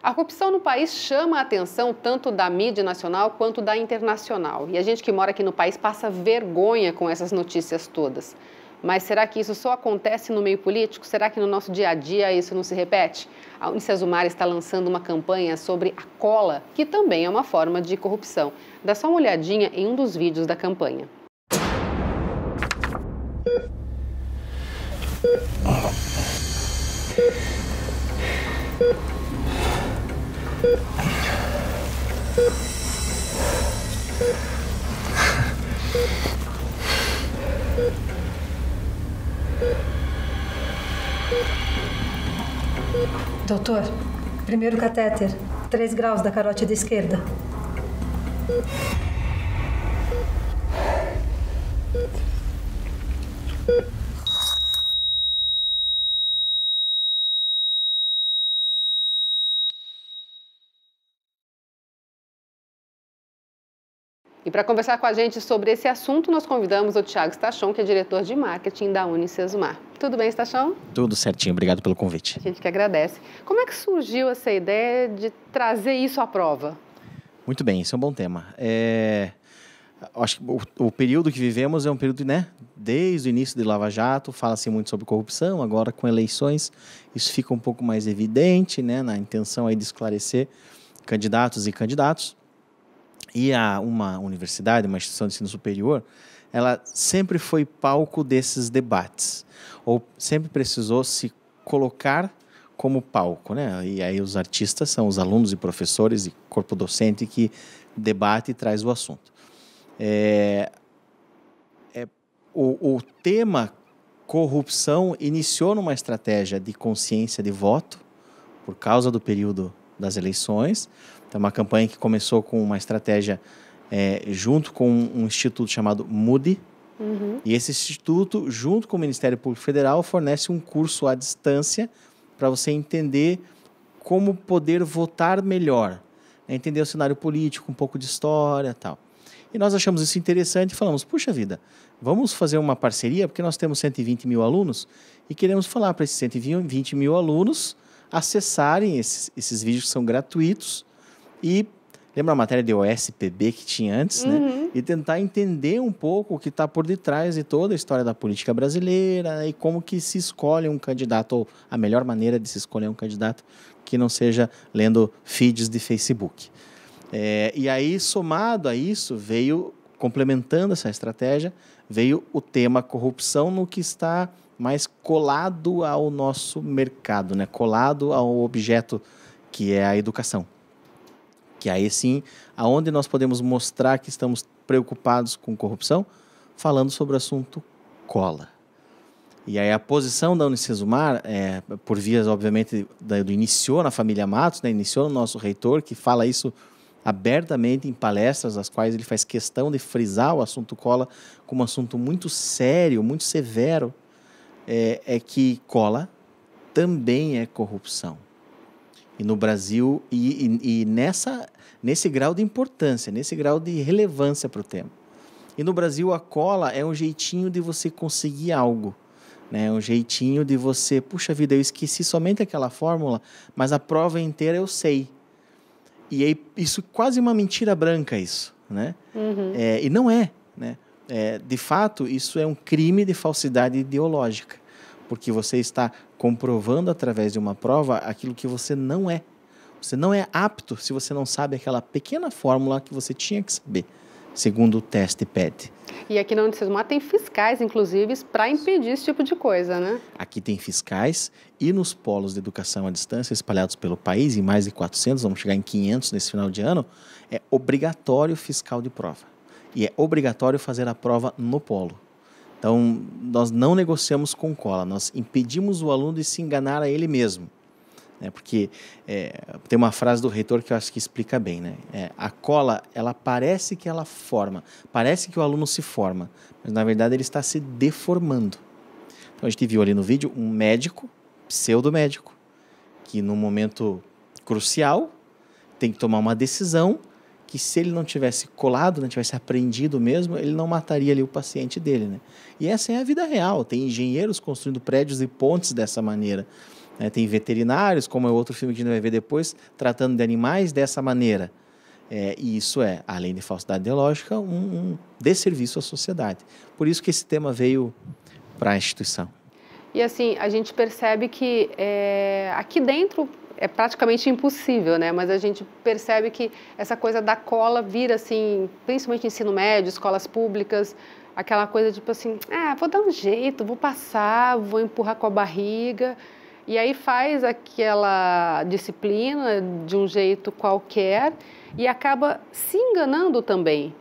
A corrupção no país chama a atenção tanto da mídia nacional quanto da internacional. E a gente que mora aqui no país passa vergonha com essas notícias todas. Mas será que isso só acontece no meio político? Será que no nosso dia a dia isso não se repete? A Unicesumar está lançando uma campanha sobre a cola, que também é uma forma de corrupção. Dá só uma olhadinha em um dos vídeos da campanha. Doutor, primeiro catéter, 3 graus da carótida esquerda. E para conversar com a gente sobre esse assunto, nós convidamos o Thiago Stachon, que é diretor de marketing da Unicesumar. Tudo bem, Stachon? Tudo certinho, obrigado pelo convite. A gente que agradece. Como é que surgiu essa ideia de trazer isso à prova? Muito bem, esse é um bom tema. Acho que o período que vivemos é um período, desde o início de Lava Jato, fala-se muito sobre corrupção, agora com eleições isso fica um pouco mais evidente, na intenção aí de esclarecer candidatos e candidatos. E uma universidade, uma instituição de ensino superior, ela sempre foi palco desses debates, ou sempre precisou se colocar como palco, E aí os artistas são os alunos e professores e corpo docente que debate e traz o assunto. O tema corrupção iniciou numa estratégia de consciência de voto, por causa do período das eleições. Então, uma campanha que começou com uma estratégia junto com um instituto chamado Moody. Uhum. E esse instituto, junto com o Ministério Público Federal, fornece um curso à distância para você entender como poder votar melhor, entender o cenário político, um pouco de história e tal. E nós achamos isso interessante e falamos, puxa vida, vamos fazer uma parceria, porque nós temos 120 mil alunos e queremos falar para esses 120 mil alunos acessarem esses vídeos que são gratuitos e lembra a matéria de OSPB que tinha antes, Uhum. E tentar entender um pouco o que está por detrás de toda a história da política brasileira e como que se escolhe um candidato, ou a melhor maneira de se escolher um candidato que não seja lendo feeds de Facebook. E aí, somado a isso, veio, complementando essa estratégia, veio o tema corrupção no que está mais colado ao nosso mercado, colado ao objeto que é a educação. Que aí sim, aonde nós podemos mostrar que estamos preocupados com corrupção, falando sobre o assunto cola. E aí a posição da Unicesumar, por vias, obviamente, iniciou na família Matos, iniciou no nosso reitor, que fala isso abertamente em palestras, as quais ele faz questão de frisar o assunto cola como um assunto muito sério, muito severo, é que cola também é corrupção. E no Brasil, nesse grau de importância, nesse grau de relevância para o tema. E no Brasil, a cola é um jeitinho de você conseguir algo. Um jeitinho de você, puxa vida, eu esqueci somente aquela fórmula, mas a prova inteira eu sei. E aí, isso quase uma mentira branca, isso. Uhum. E não é. De fato, isso é um crime de falsidade ideológica. Porque você está comprovando através de uma prova aquilo que você não é. Você não é apto se você não sabe aquela pequena fórmula que você tinha que saber, segundo o teste PET. E aqui na Unicesumar tem fiscais, inclusive, para impedir esse tipo de coisa, Aqui tem fiscais e nos polos de educação à distância espalhados pelo país, em mais de 400, vamos chegar em 500 nesse final de ano, é obrigatório fiscal de prova. E é obrigatório fazer a prova no polo. Então, nós não negociamos com cola, nós impedimos o aluno de se enganar a ele mesmo. Porque tem uma frase do reitor que eu acho que explica bem. A cola, ela parece que ela forma, parece que o aluno se forma, mas na verdade ele está se deformando. Então, a gente viu ali no vídeo um médico, pseudomédico, que no momento crucial tem que tomar uma decisão que se ele não tivesse colado, não tivesse aprendido mesmo, ele não mataria ali o paciente dele, E essa é a vida real. Tem engenheiros construindo prédios e pontes dessa maneira. né? Tem veterinários, como é outro filme que a gente vai ver depois, tratando de animais dessa maneira. E isso é, além de falsidade ideológica, um desserviço à sociedade. Por isso que esse tema veio para a instituição. E assim, a gente percebe que aqui dentro é praticamente impossível, né? Mas a gente percebe que essa coisa da cola vira assim, principalmente ensino médio, escolas públicas, aquela coisa tipo assim, vou dar um jeito, vou passar, vou empurrar com a barriga. E aí faz aquela disciplina de um jeito qualquer e acaba se enganando também.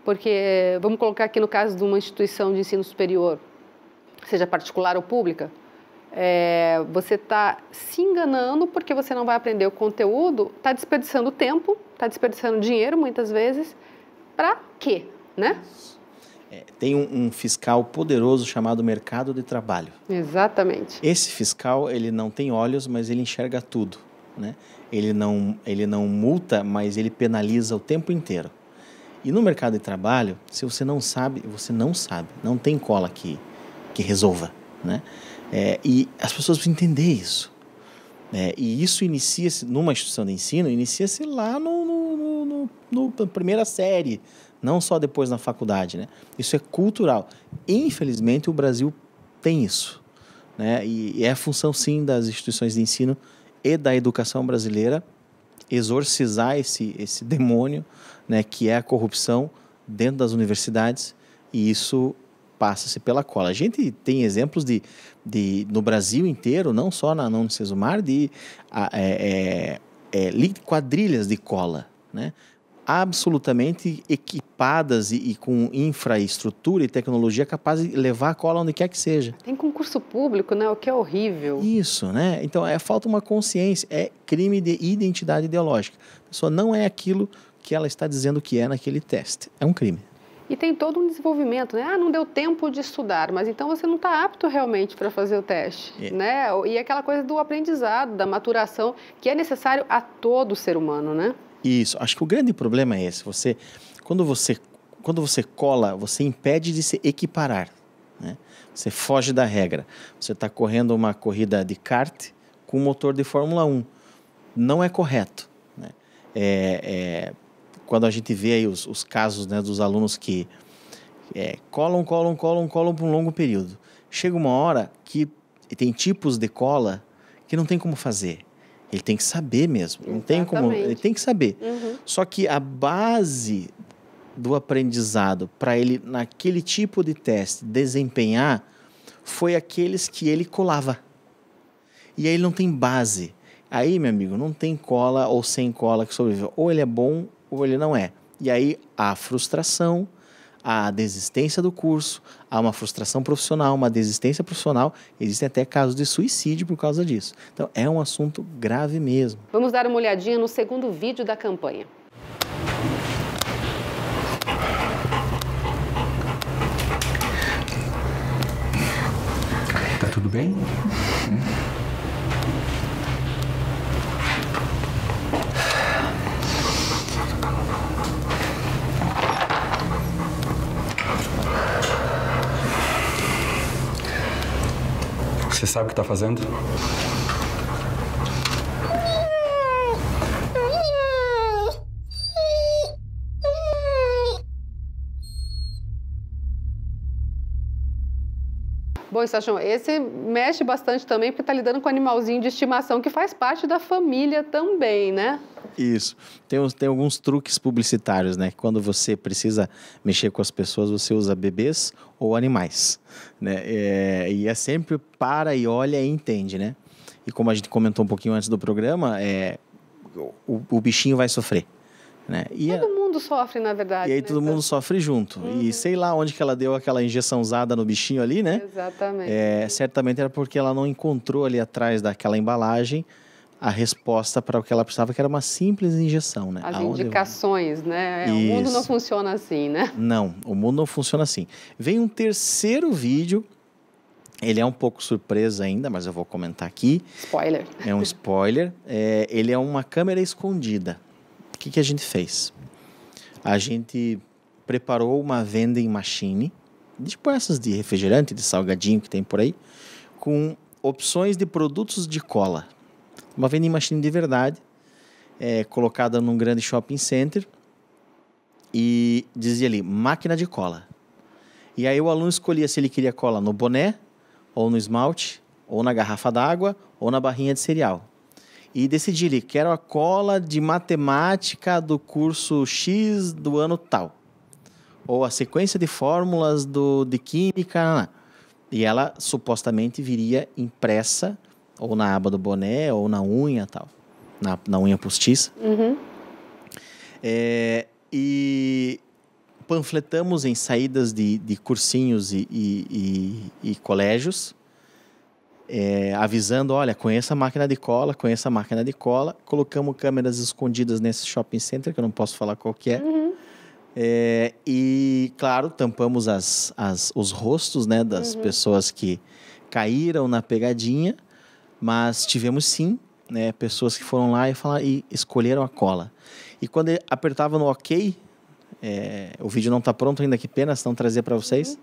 Porque, vamos colocar aqui no caso de uma instituição de ensino superior, seja particular ou pública, você está se enganando porque você não vai aprender o conteúdo, está desperdiçando tempo, está desperdiçando dinheiro muitas vezes, para quê, né? Tem um fiscal poderoso chamado mercado de trabalho. Exatamente. Esse fiscal, ele não tem olhos, mas ele enxerga tudo, né? Ele não multa, mas ele penaliza o tempo inteiro. E no mercado de trabalho, se você não sabe, você não sabe. Não tem cola que resolva, né? E as pessoas precisam entender isso. E isso inicia-se, numa instituição de ensino, inicia-se lá na primeira série, não só depois na faculdade, né? Isso é cultural. Infelizmente, o Brasil tem isso, né? E é a função, sim, das instituições de ensino e da educação brasileira exorcizar esse demônio, né, que é a corrupção dentro das universidades, e isso passa-se pela cola. A gente tem exemplos no Brasil inteiro, não só na Unicesumar, de quadrilhas de cola, né? Absolutamente equipadas e com infraestrutura e tecnologia capaz de levar a cola onde quer que seja. Tem concurso público, né? O que é horrível. Isso, né? Então, falta uma consciência, é crime de identidade ideológica. A pessoa não é aquilo que ela está dizendo que é naquele teste. É um crime. E tem todo um desenvolvimento, né? Não deu tempo de estudar, mas então você não está apto realmente para fazer o teste, né? E aquela coisa do aprendizado, da maturação, que é necessário a todo ser humano, né? Isso. Acho que o grande problema é esse. Quando você cola, você impede de se equiparar, né? Você foge da regra. Você está correndo uma corrida de kart com motor de Fórmula 1. Não é correto, né? Quando a gente vê aí os casos, né, dos alunos que colam por um longo período. Chega uma hora que tem tipos de cola que não tem como fazer. Ele tem que saber mesmo. Não tem como, ele tem que saber. Uhum. Só que a base do aprendizado para ele, naquele tipo de teste, desempenhar, foi aqueles que ele colava. E aí ele não tem base. Aí, meu amigo, não tem cola ou sem cola que sobrevive. Ou ele é bom ou ele não é. E aí há frustração, há desistência do curso, há uma frustração profissional, uma desistência profissional. Existem até casos de suicídio por causa disso. Então, é um assunto grave mesmo. Vamos dar uma olhadinha no segundo vídeo da campanha. Tá tudo bem? Você sabe o que está fazendo? Bom, Sachão, esse mexe bastante também porque está lidando com animalzinho de estimação que faz parte da família também, né? Isso. Tem alguns truques publicitários, né? Quando você precisa mexer com as pessoas, você usa bebês ou animais, né? E é sempre para e olha e entende, né? E como a gente comentou um pouquinho antes do programa, o bichinho vai sofrer, né? Todo mundo sofre, na verdade. E aí né? todo mundo sofre junto. Uhum. E sei lá onde que ela deu aquela injeçãozada no bichinho ali, né? Exatamente. Certamente era porque ela não encontrou ali atrás daquela embalagem a resposta para o que ela precisava, que era uma simples injeção, né? As indicações, né? O mundo não funciona assim, né? Não, o mundo não funciona assim. Vem um terceiro vídeo, ele é um pouco surpresa ainda, mas eu vou comentar aqui. Spoiler. É um spoiler. Ele é uma câmera escondida. O que a gente fez? A gente preparou uma vending machine, tipo essas de refrigerante, de salgadinho que tem por aí, com opções de produtos de cola. Uma vending machine de verdade, colocada num grande shopping center, e dizia ali, máquina de cola. E aí o aluno escolhia se ele queria cola no boné, ou no esmalte, ou na garrafa d'água, ou na barrinha de cereal. E decidia ali, quero a cola de matemática do curso X do ano tal. Ou a sequência de fórmulas de química. E ela supostamente viria impressa, ou na aba do boné, ou na unha tal. Na unha postiça. Uhum. E panfletamos em saídas de cursinhos e colégios, avisando, olha, conheça a máquina de cola, conheça a máquina de cola. Colocamos câmeras escondidas nesse shopping center, que eu não posso falar qual que é. Uhum. E, claro, tampamos os rostos, né, das pessoas que caíram na pegadinha, mas tivemos sim, né, pessoas que foram lá e escolheram a cola. E quando apertava no OK, o vídeo não está pronto ainda, que pena, senão trazer para vocês,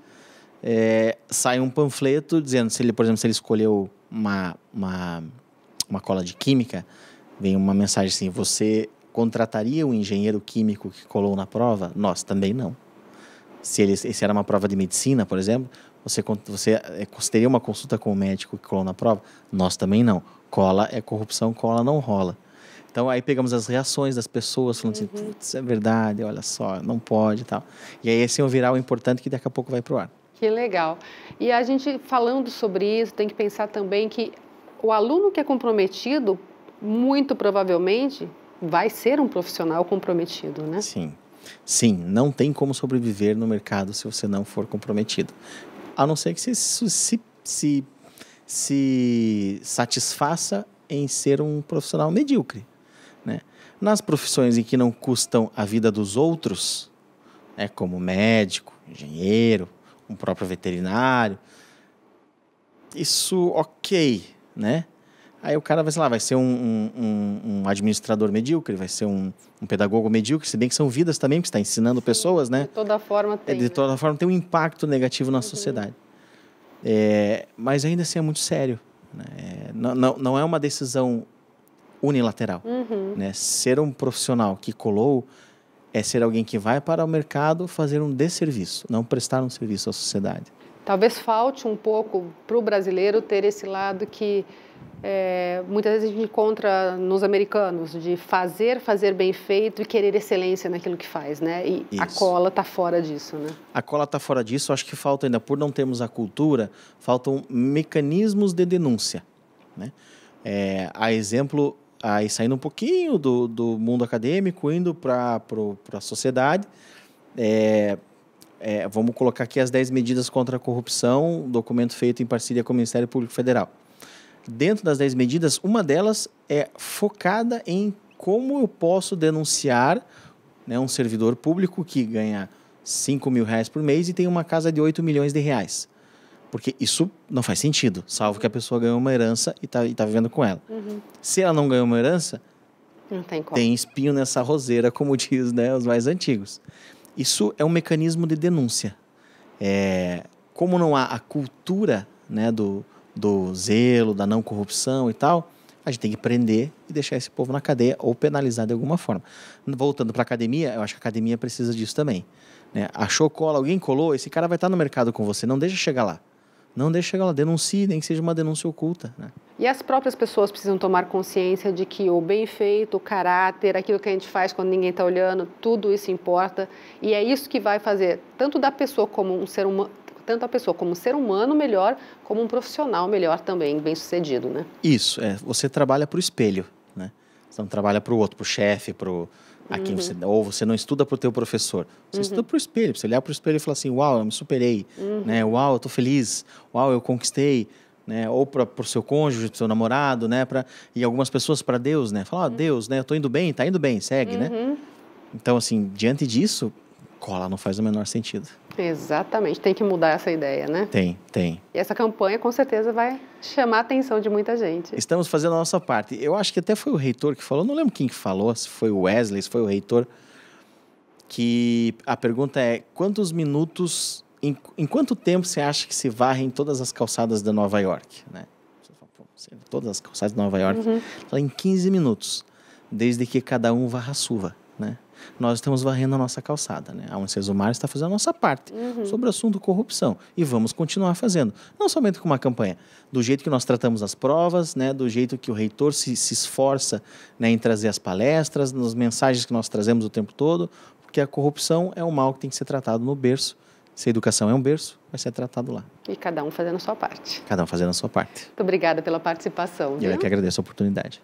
sai um panfleto dizendo, por exemplo, se ele escolheu uma cola de química, vem uma mensagem assim, você contrataria um engenheiro químico que colou na prova? Nós também não. Se era uma prova de medicina, por exemplo, você teria uma consulta com o médico que colou na prova? Nós também não. Cola é corrupção, cola não rola. Então aí pegamos as reações das pessoas, falando assim, putz, é verdade, olha só, não pode e tal. E aí esse é um viral importante que daqui a pouco vai pro ar. Que legal. E a gente falando sobre isso, tem que pensar também que o aluno que é comprometido, muito provavelmente, vai ser um profissional comprometido, né? Sim, não tem como sobreviver no mercado se você não for comprometido. A não ser que você se satisfaça em ser um profissional medíocre, né? Nas profissões em que não custam a vida dos outros, como médico, engenheiro, um próprio veterinário, isso ok, né? Aí o cara vai ser um administrador medíocre, vai ser um pedagogo medíocre, se bem que são vidas também, porque está ensinando pessoas, né? De toda forma tem. De toda forma tem um impacto negativo na sociedade. Mas ainda assim é muito sério, né? Não é uma decisão unilateral. Né? Ser um profissional que colou é ser alguém que vai para o mercado fazer um desserviço, não prestar um serviço à sociedade. Talvez falte um pouco para o brasileiro ter esse lado que muitas vezes a gente encontra nos americanos, de fazer bem feito e querer excelência naquilo que faz, né? E isso. A cola está fora disso, né? A cola está fora disso, acho que falta ainda, por não termos a cultura, faltam mecanismos de denúncia, né? A exemplo, aí saindo um pouquinho do mundo acadêmico, indo para a sociedade, vamos colocar aqui as 10 medidas contra a corrupção, documento feito em parceria com o Ministério Público Federal. Dentro das 10 medidas, uma delas é focada em como eu posso denunciar, né, um servidor público que ganha R$5.000 por mês e tem uma casa de R$8 milhões. Porque isso não faz sentido, salvo que a pessoa ganhou uma herança e tá vivendo com ela. Se ela não ganhou uma herança, não tem como. Tem espinho nessa roseira, como diz, né, os mais antigos. Isso é um mecanismo de denúncia. Como não há a cultura, né, do zelo, da não corrupção e tal, a gente tem que prender e deixar esse povo na cadeia ou penalizar de alguma forma. Voltando para a academia, eu acho que a academia precisa disso também, né? Achou cola, alguém colou, esse cara vai estar no mercado com você, não deixa chegar lá. Não deixa chegar lá, denuncie, nem que seja uma denúncia oculta, né? E as próprias pessoas precisam tomar consciência de que o bem feito, o caráter, aquilo que a gente faz quando ninguém está olhando, tudo isso importa. E é isso que vai fazer tanto da pessoa como um ser humano, tanto a pessoa como um ser humano melhor, como um profissional melhor também, bem-sucedido, né? Isso, você trabalha para o espelho, né? Você não trabalha para o outro, para o chefe, ou você não estuda para o teu professor. Você estuda para o espelho, para você olhar para o espelho e falar assim, uau, eu me superei, né? Uau, eu estou feliz, uau, eu conquistei, né? Ou para o seu cônjuge, para o seu namorado, né? E algumas pessoas para Deus, né? Falar, Deus, né? Eu estou indo bem, está indo bem, segue, né? Então, assim, diante disso, cola não faz o menor sentido. Exatamente, tem que mudar essa ideia, né? Tem. E essa campanha com certeza vai chamar a atenção de muita gente. Estamos fazendo a nossa parte. Eu acho que até foi o reitor que falou, não lembro quem que falou, se foi o Wesley, se foi o reitor, que a pergunta é, quantos minutos, em quanto tempo você acha que se varrem todas as calçadas de Nova York, né? todas as calçadas de Nova York, em 15 minutos, desde que cada um varra a sua, né? Nós estamos varrendo a nossa calçada, né? A Unicesumar está fazendo a nossa parte sobre o assunto corrupção e vamos continuar fazendo, não somente com uma campanha, do jeito que nós tratamos as provas, né? Do jeito que o reitor se esforça, né, em trazer as palestras, nas mensagens que nós trazemos o tempo todo, porque a corrupção é um mal que tem que ser tratado no berço. Se a educação é um berço, vai ser tratado lá. E cada um fazendo a sua parte. Cada um fazendo a sua parte. Muito obrigada pela participação. E eu é que agradeço a oportunidade.